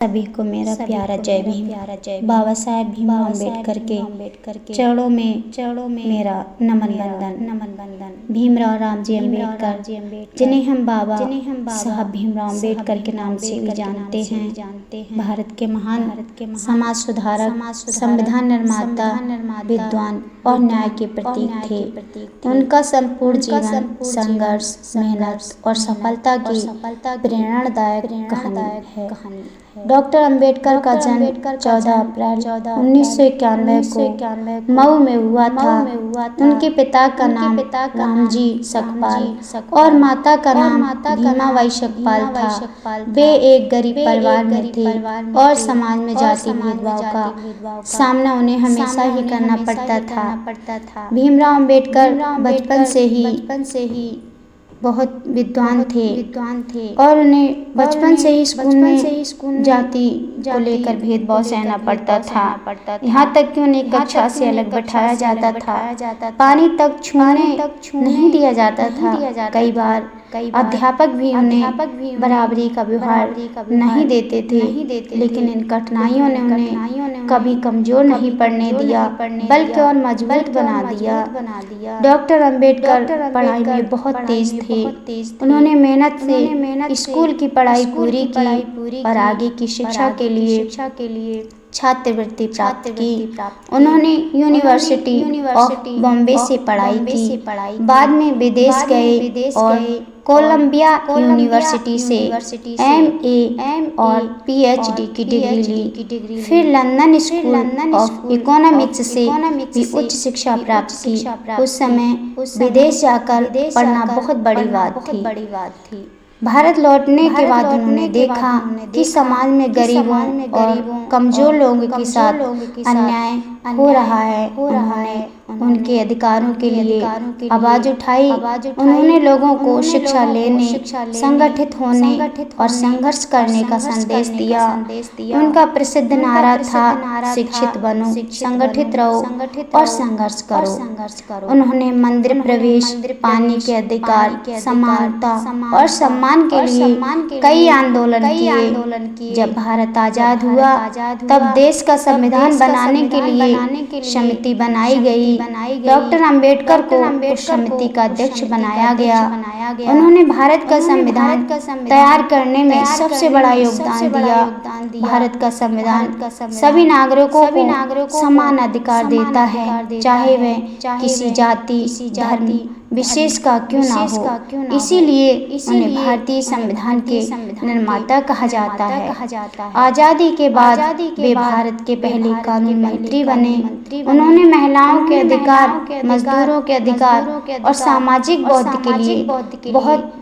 सभी को मेरा प्यारा जय भीम। बाबा साहेब भीमराव अम्बेडकर के चरणों में मेरा नमन बंदन। भीमराव रामजी अम्बेडकर, जिन्हें हम बाबा साहब भीमराव अम्बेडकर के नाम से भी जानते हैं, भारत के महान समाज सुधारक, संविधान निर्माता, विद्वान और न्याय के प्रतीक थे। उनका संपूर्ण जीवन संघर्ष, मेहनत और सफलता की प्रेरणादायक कहानी है। डॉक्टर अम्बेडकर का जन्म 14 अप्रैल 1991 को मऊ में हुआ था। उनके पिता का नाम रामजी सकपाल और माता का नाम भीमाबाई सकपाल था। वे एक गरीब परिवार में थे और समाज में जाति भेदभाव का सामना उन्हें हमेशा ही करना पड़ता था। भीमराव अम्बेडकर बचपन से ही बहुत विद्वान थे और उन्हें बचपन से ही स्कूल में जाति को लेकर भेदभाव सहना पड़ता था। यहाँ तक कि उन्हें कक्षा से अलग बैठाया जाता था, पानी तक छूने नहीं दिया जाता था। कई बार अध्यापक भी उन्हें बराबरी का व्यवहार नहीं देते थे, लेकिन इन कठिनाइयों ने उन्हें कभी कमजोर नहीं पड़ने दिया, बल्कि और मजबूत बना दिया। डॉक्टर अम्बेडकर पढ़ाई में बहुत तेज थे। उन्होंने मेहनत से स्कूल की पढ़ाई पूरी की और आगे की शिक्षा के लिए छात्रवृत्ति प्राप्त की। उन्होंने यूनिवर्सिटी ऑफ बॉम्बे से पढ़ाई की। बाद में विदेश गए और कोलंबिया यूनिवर्सिटी से MA और PhD की डिग्री ली। फिर लंदन स्कूल ऑफ इकोनॉमिक्स से भी उच्च शिक्षा प्राप्त की। उस समय विदेश जाकर पढ़ना बहुत बड़ी बात थी। भारत लौटने के बाद उन्होंने देखा कि समाज में गरीबों और कमजोर लोगों के साथ अन्याय हो रहा है। उन्होंने उनके अधिकारों के लिए आवाज उठाई। उन्होंने लोगों को शिक्षा लेने, संगठित होने और संघर्ष करने का संदेश दिया। उनका प्रसिद्ध नारा था, शिक्षित बनो, संगठित रहो और संघर्ष करो। उन्होंने मंदिर प्रवेश, पानी के अधिकार, समानता और सम्मान के लिए कई आंदोलन किए। जब भारत आजाद हुआ तब देश का संविधान बनाने के लिए समिति बनाई गई। डॉक्टर अम्बेडकर को उस समिति का अध्यक्ष बनाया गया। उन्होंने भारत का संविधान तैयार करने में सबसे बड़ा योगदान दिया। भारत का संविधान सभी नागरिकों को समान अधिकार देता है, चाहे वह किसी जाति, धर्म विशेष का क्यों ना हो। इसीलिए उन्हें भारतीय संविधान के निर्माता कहा जाता है। आजादी के बाद वे भारत के पहले कानून मंत्री बने। उन्होंने महिलाओं के अधिकार, मजदूरों के अधिकार और सामाजिक बौद्ध के लिए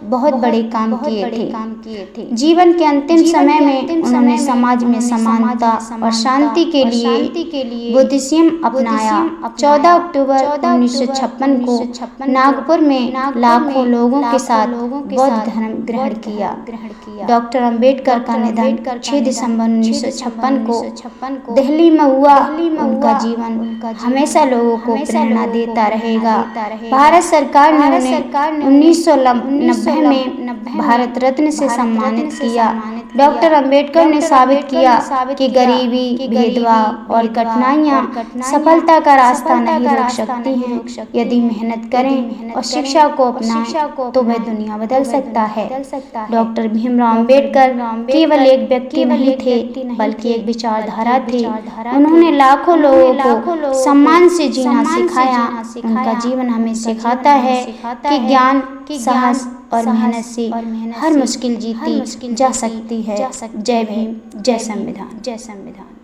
बहुत बड़े काम किए थे। जीवन के अंतिम समय में उन्होंने समाज में समानता और शांति के लिए बुद्धिज्म अपनाया। 14 अक्टूबर 1956 को नागपुर में लाखों लोगों के साथ बौद्ध धर्म ग्रहण किया। डॉक्टर अम्बेडकर का निधन 6 दिसंबर 1956 को दिल्ली में हुआ। उनका जीवन हमेशा लोगों को प्रेरणा देता रहेगा। भारत सरकार ने उन्हें 1990 में भारत रत्न से सम्मानित किया। डॉक्टर अम्बेडकर ने साबित किया कि गरीबी, भेदभाव और कठिनाइयाँ सफलता का रास्ता नहीं रोक सकती हैं। यदि मेहनत करें और शिक्षा को अपनाएं तो वह दुनिया बदल सकता है। डॉक्टर भीमराव अम्बेडकर केवल एक व्यक्ति नहीं थे, बल्कि एक विचारधारा थे। उन्होंने लाखों लोगों को सम्मान से जीना सिखाया। उनका जीवन हमें सिखाता है कि ज्ञान, साहस और मेहनत से हर मुश्किल जीती जा सकती है। जय भीम, जय संविधान।